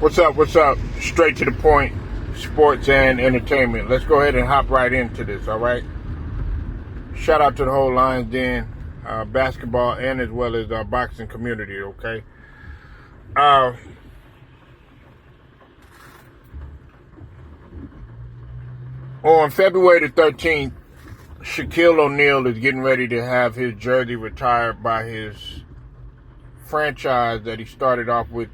What's up? What's up? Straight to the point, sports and entertainment. Let's go ahead and hop right into this, all right? Shout out to the whole Lions Den, basketball, and as well as boxing community, okay? On February the 13th, Shaquille O'Neal is getting ready to have his jersey retired by his franchise that he started off with,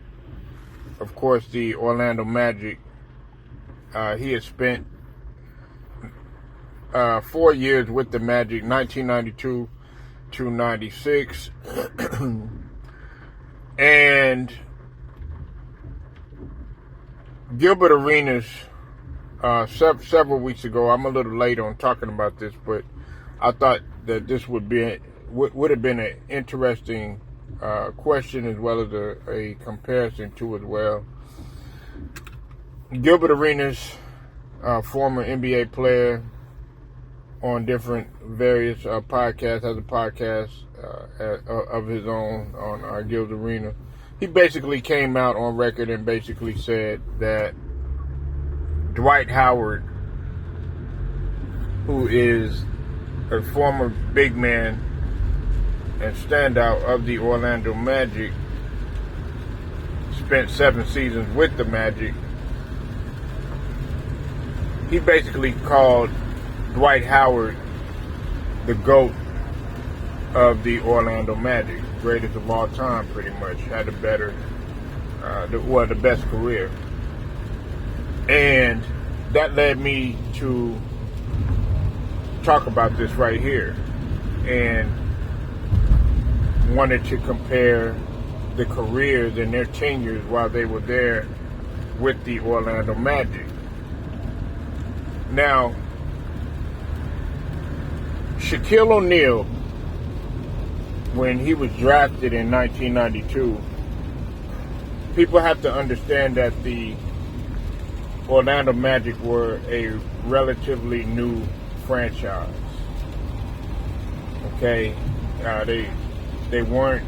of course, the Orlando Magic. He has spent 4 years with the Magic, 1992 to 96. And Gilbert Arenas, several weeks ago, I'm a little late on talking about this, but I thought that this would have been an interesting question as well as a comparison to as well. Gilbert Arenas, former NBA player, on different various podcasts, has a podcast of his own on Gilbert Arenas. He basically came out on record and basically said that Dwight Howard, who is a former big man and standout of the Orlando Magic, spent 7 seasons with the Magic. He basically called Dwight Howard the GOAT of the Orlando Magic, greatest of all time, pretty much. Had the best career. And that led me to talk about this right here, and wanted to compare the careers and their tenures while they were there with the Orlando Magic. Now, Shaquille O'Neal, when he was drafted in 1992, people have to understand that the Orlando Magic were a relatively new franchise. Okay, they weren't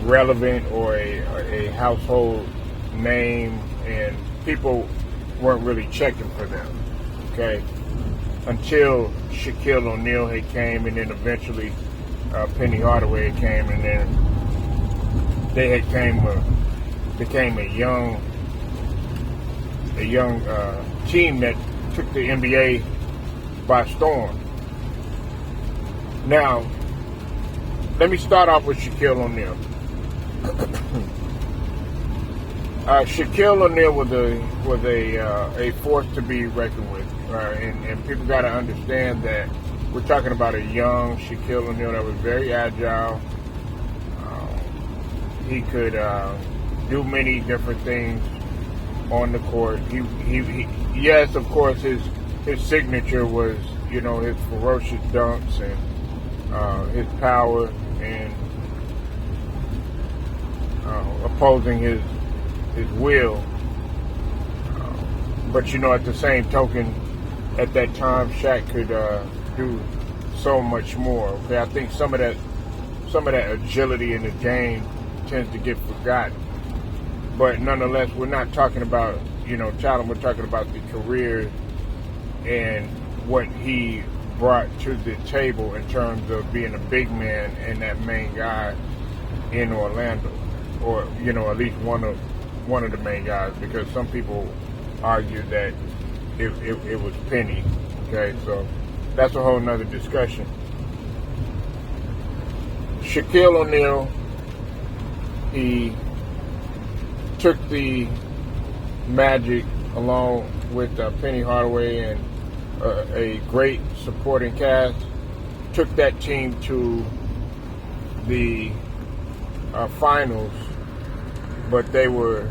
relevant or a household name, and people weren't really checking for them. Okay, until Shaquille O'Neal had came, and then eventually Penny Hardaway came, and then they had became a young team that took the NBA by storm. Now, let me start off with Shaquille O'Neal. Shaquille O'Neal was a force to be reckoned with, and people got to understand that we're talking about a young Shaquille O'Neal that was very agile. He could do many different things on the court. Yes, of course, his signature was, his ferocious dunks and his power and opposing his will. But at the same token, at that time, Shaq could do so much more. Okay, I think some of that agility in the game tends to get forgotten. But nonetheless, we're not talking about, talent. We're talking about the career and what he brought to the table in terms of being a big man and that main guy in Orlando, or at least one of the main guys, because some people argue that it was Penny. Okay, so that's a whole nother discussion. Shaquille O'Neal, he took the Magic along with Penny Hardaway and a great supporting cast, took that team to the finals, but they were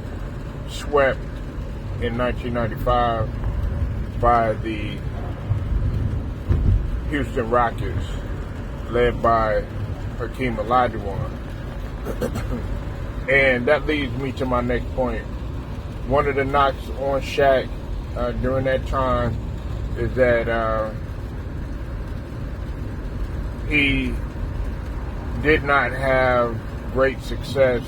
swept in 1995 by the Houston Rockets, led by Hakeem Olajuwon. And that leads me to my next point. One of the knocks on Shaq during that time is that he did not have great success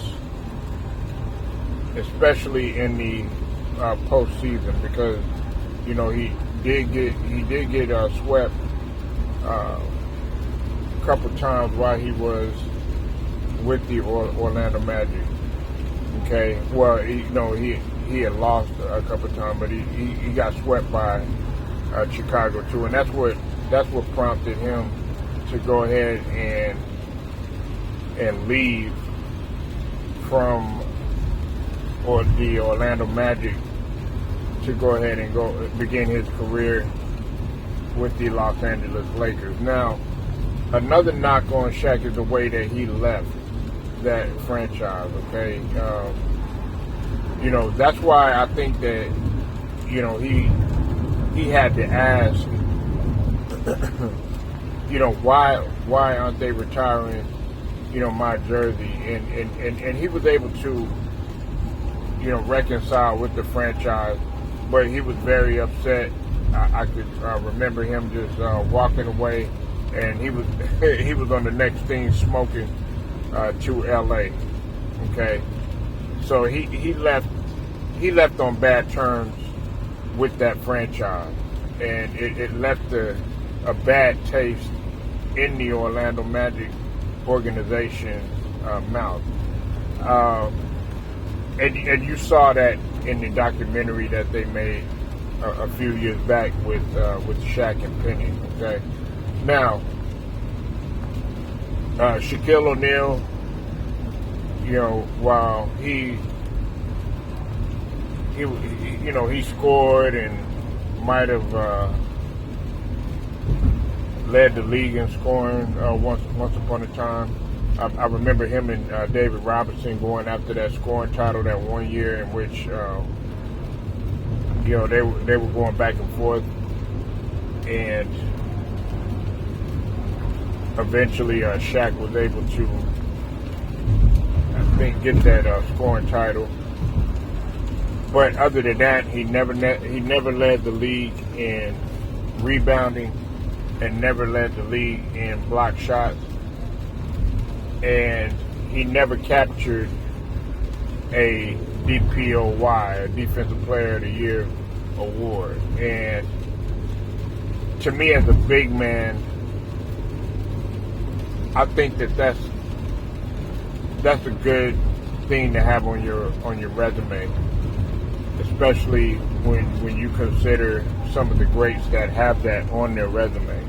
especially in the postseason, because he did get swept a couple times while he was with the Orlando Magic. Okay, well, he had lost a couple times, but he got swept by Chicago too, and that's what prompted him to go ahead and leave from the Orlando Magic to go ahead and begin his career with the Los Angeles Lakers. Now, another knock on Shaq is the way that he left that franchise. Okay, that's why I think that he had to ask, why aren't they retiring, my jersey? And he was able to, reconcile with the franchise, but he was very upset. I could remember him just walking away, and he was on the next thing smoking to LA. Okay, so he left on bad terms with that franchise, and it left a bad taste in the Orlando Magic organization's mouth. And you saw that in the documentary that they made a few years back with Shaq and Penny. Okay, now Shaquille O'Neal, while he scored and might have led the league in scoring once upon a time. I remember him and David Robinson going after that scoring title that one year in which they were going back and forth, and eventually Shaq was able to, I think, get that scoring title. But other than that, he never led the league in rebounding and never led the league in block shots. And he never captured a DPOY, a Defensive Player of the Year award. And to me, as a big man, I think that's a good thing to have on your resume, especially when you consider some of the greats that have that on their resume.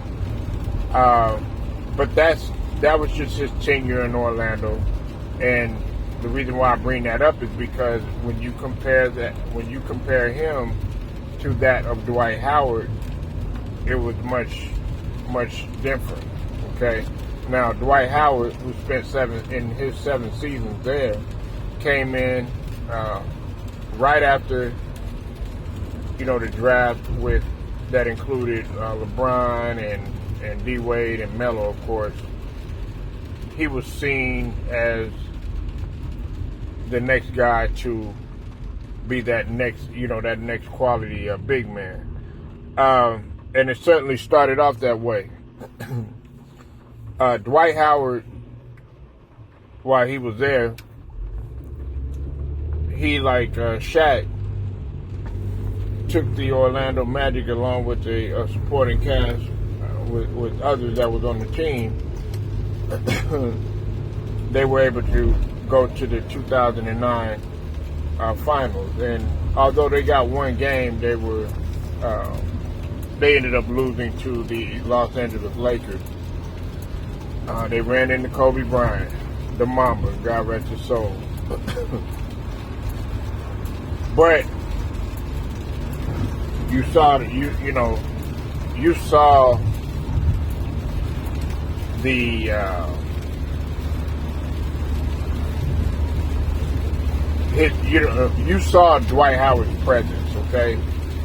But that was just his tenure in Orlando, and the reason why I bring that up is because when you compare him to that of Dwight Howard, it was much different. Okay, now Dwight Howard, who spent in his 7 seasons there, came in right after the draft that included LeBron and D Wade and Melo, of course. He was seen as the next guy to be that next quality big man, and it certainly started off that way. Dwight Howard, while he was there, he, like Shaq, took the Orlando Magic along with the supporting cast with others that was on the team. They were able to go to the 2009 finals, and although they got one game, they ended up losing to the Los Angeles Lakers. They ran into Kobe Bryant, the Mamba, God rest his soul. But you saw the you saw Dwight Howard's presence, okay?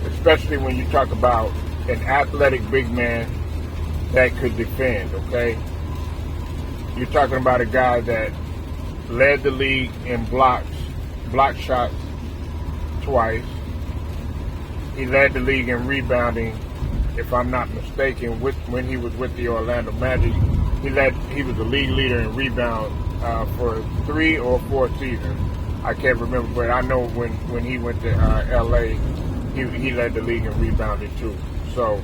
Especially when you talk about an athletic big man that could defend, okay? You're talking about a guy that led the league in block shots twice. He led the league in rebounding, if I'm not mistaken, when he was with the Orlando Magic. He was the league leader in rebound for 3 or 4 seasons. I can't remember, but I know when he went to LA, he led the league in rebounding too. So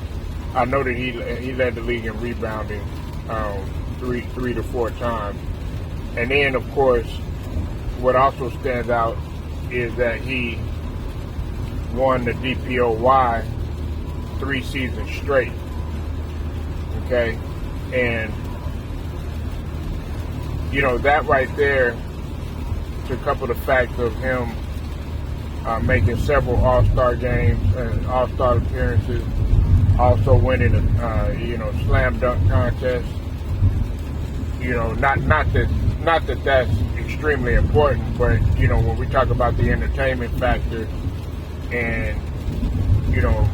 I know that he led the league in rebounding 3 to 4 times. And then, of course, what also stands out is that he won the DPOY 3 seasons straight. Okay? And, you know, that right there, to couple the facts of him making several All-Star games and All-Star appearances, also winning a slam dunk contest. You know, not that that's extremely important, but you know, when we talk about the entertainment factor and you know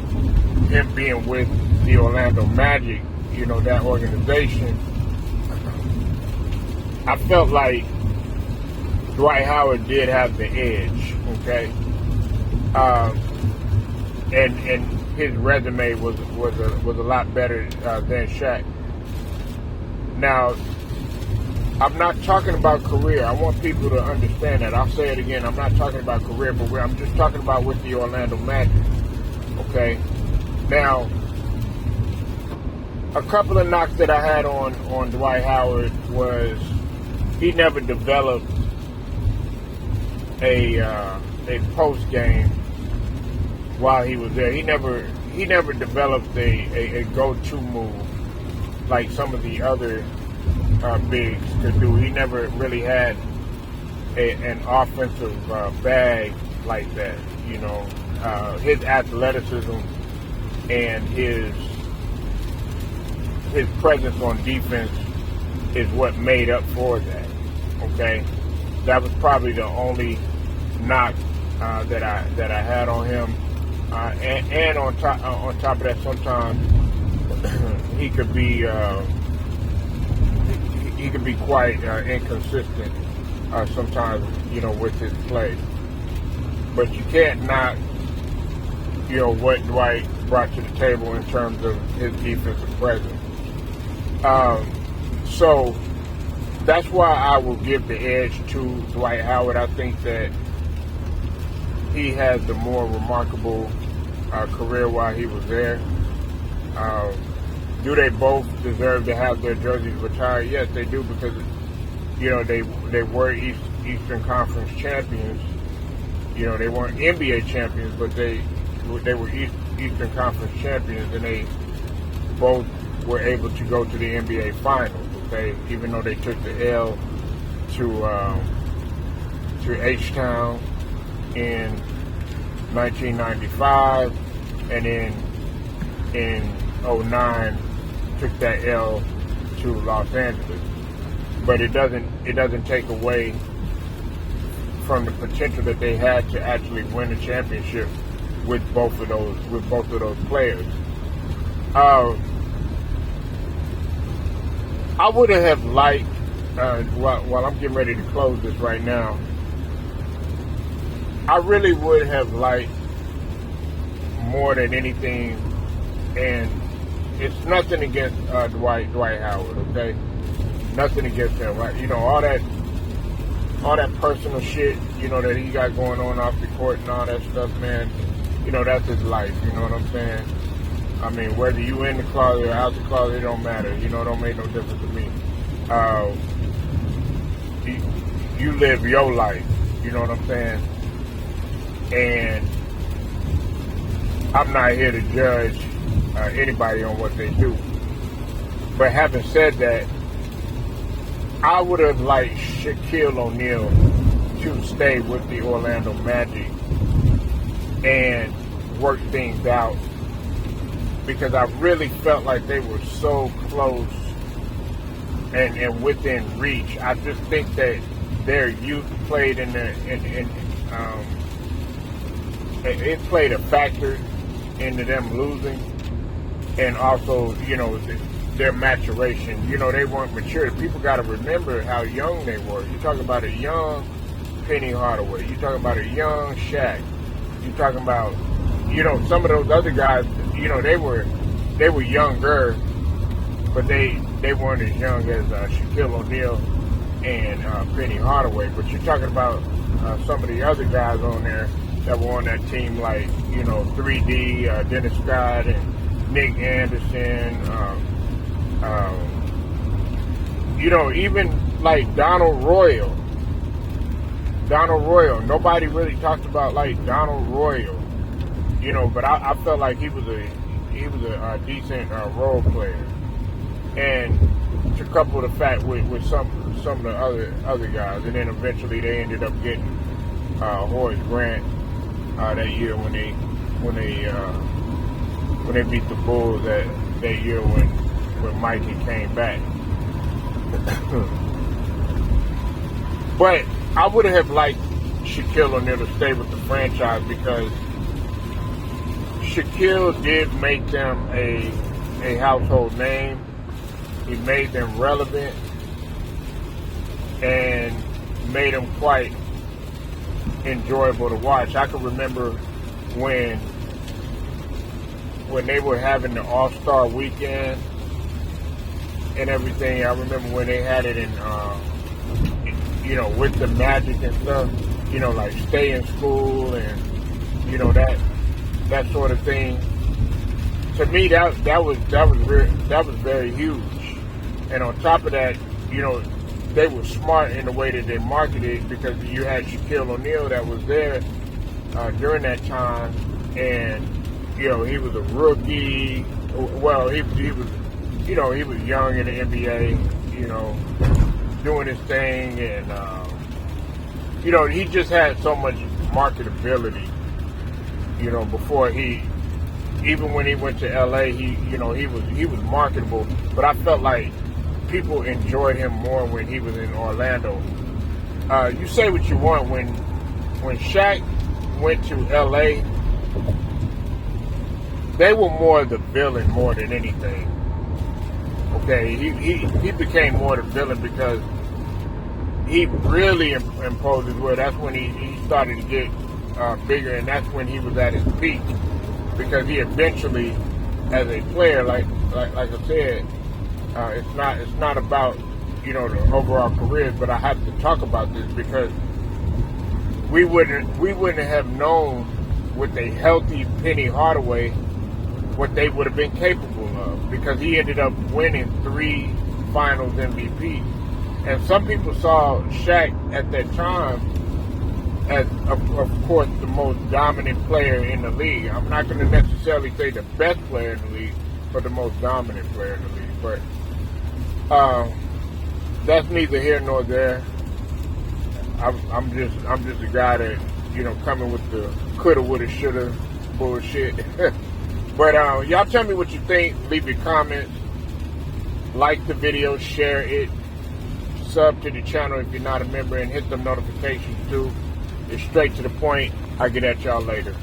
him being with the Orlando Magic, you know, that organization, I felt like Dwight Howard did have the edge, okay, and his resume was a lot better than Shaq. Now, I'm not talking about career. I want people to understand that. I'll say it again. I'm not talking about career, but I'm just talking about with the Orlando Magic. Okay. Now, a couple of knocks that I had on Dwight Howard was he never developed a post game while he was there. He never developed a go-to move like some of the other bigs could do. He never really had an offensive bag like that. You know, his athleticism and his presence on defense is what made up for that. Okay, that was probably the only knock that I had on him. And on top of that, sometimes he could be quite inconsistent sometimes, you know, with his play. But you can't knock, you know, what Dwight brought to the table in terms of his defensive presence. So that's why I will give the edge to Dwight Howard. I think that he has the more remarkable career while he was there. Do they both deserve to have their jerseys retired? Yes, they do, because you know they were Eastern Conference champions. You know, they weren't NBA champions, but they were Eastern Conference champions, and they both were able to go to the NBA Finals. Okay, even though they took the L to H-Town in 1995, and then in 2009 took that L to Los Angeles. But it doesn't take away from the potential that they had to actually win a championship with both of those players. I would have liked, while I'm getting ready to close this right now, I really would have liked more than anything, and it's nothing against Dwight Howard, okay? Nothing against him, right? You know, all that personal shit, you know, that he got going on off the court and all that stuff, man, you know, that's his life, you know what I'm saying? I mean, whether you in the closet or out the closet, it don't matter. You know, it don't make no difference to me. You live your life, you know what I'm saying? And I'm not here to judge anybody on what they do. But having said that, I would have liked Shaquille O'Neal to stay with the Orlando Magic and work things out, because I really felt like they were so close and within reach. I just think that their youth played it played a factor into them losing, and also, you know, their maturation. You know, they weren't mature. People got to remember how young they were. You're talking about a young Penny Hardaway. You're talking about a young Shaq. You're talking about, you know, some of those other guys, you know, they were younger, but they weren't as young as Shaquille O'Neal and Penny Hardaway. But you're talking about some of the other guys on there that were on that team, like, 3D, Dennis Scott, and Nick Anderson. Even like Donald Royal. Nobody really talked about like Donald Royal, but I felt like he was a decent role player. And to couple the fact with some of the other guys, and then eventually they ended up getting Horace Grant that year when they beat the Bulls that year when Mikey came back. But I would have liked Shaquille O'Neal to stay with the franchise, because Shaquille did make them a household name. He made them relevant and made them quite enjoyable to watch. I can remember when they were having the All-Star weekend and everything. I remember when they had it in, with the Magic and stuff, like stay in school and, that sort of thing. To me, that was very huge. And on top of that, they were smart in the way that they marketed, because you had Shaquille O'Neal that was there during that time, and he was a rookie. Well, he was young in the NBA, doing his thing, and he just had so much marketability, before even when he went to LA, he was marketable, but I felt like people enjoyed him more when he was in Orlando. You say what you want, when Shaq went to LA, they were more the villain more than anything. Okay, he became more the villain because he really imposed his will. That's when he started to get bigger, and that's when he was at his peak, because he eventually, as a player, like I said, it's not about the overall careers, but I have to talk about this because we wouldn't have known with a healthy Penny Hardaway what they would have been capable of, because he ended up winning 3 Finals MVP. And some people saw Shaq at that time as, of course, the most dominant player in the league. I'm not going to necessarily say the best player in the league, but the most dominant player in the league. But that's neither here nor there. I'm just a guy that coming with the coulda, woulda, shoulda bullshit. But y'all tell me what you think. Leave your comments. Like the video, share it, sub to the channel if you're not a member, and hit the notifications too. It's straight to the point. I'll get at y'all later.